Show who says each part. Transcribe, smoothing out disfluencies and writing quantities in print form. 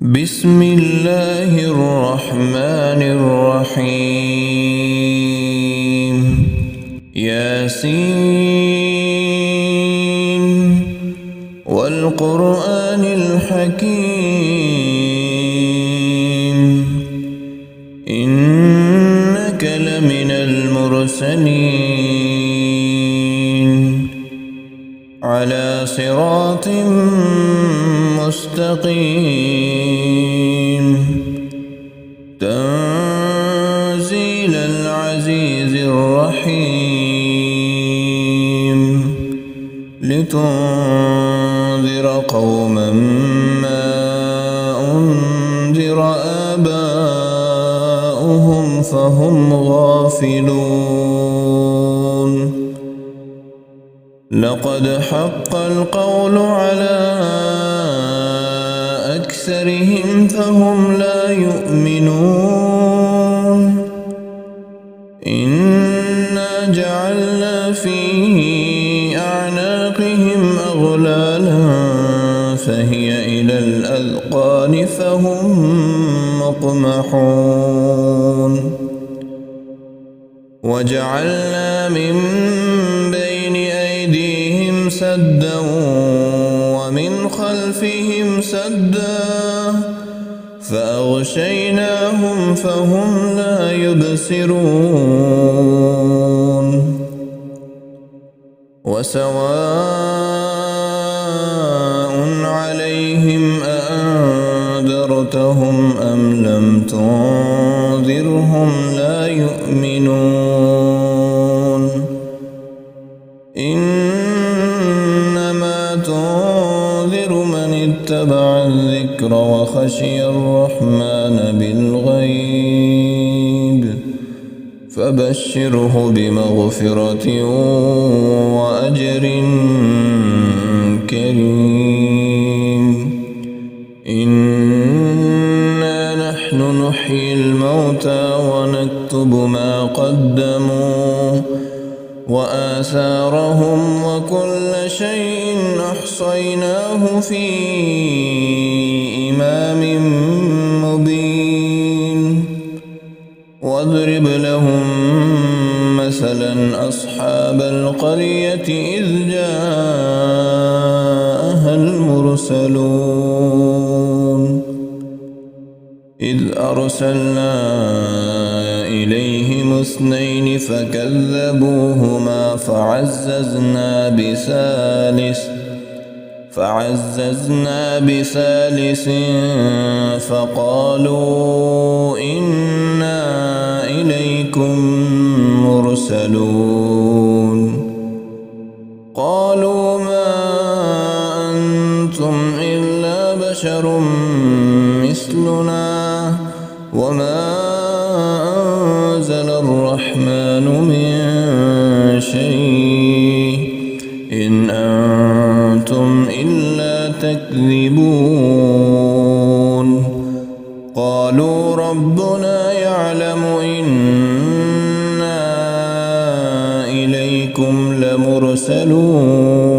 Speaker 1: بسم الله الرحمن الرحيم ياسين والقرآن الحكيم إنك لمن المرسلين على صراط مستقيم تنزيل العزيز الرحيم لتنذر قوما ما أنذر آباؤهم فهم غافلون لقد حق القول على أكثرهم فهم لا يؤمنون إنا جعلنا في أعناقهم أغلالا فهي إلى الأذقان فهم مقمحون وجعلنا من بين أيديهم سدا ومن خلفهم سدا فأغشيناهم فهم لا يبصرون وسواء عليهم أأنذرتهم أم لم تنذرهم لا يؤمنون إنما تنذر من اتبع الذكر وخشي الرحمن بالغيب فبشره بمغفرة وأجر كريم إنا نحن نحيي الموتى ونكتب ما قدموا وآثارهم وكل شيء أحصيناه في إمام مبين واضرب لهم مثلا أصحاب القرية إذ جاءها المرسلون إذ أرسلنا إليهم اثنين فكذبوهما فعززنا بثالث فقالوا إنا إليكم مرسلون قالوا ما أنتم إلا بشر مثلنا وما أنزل الرحمن من شيء إن أنتم إلا تكذبون قالوا ربنا يعلم إنا إليكم لمرسلون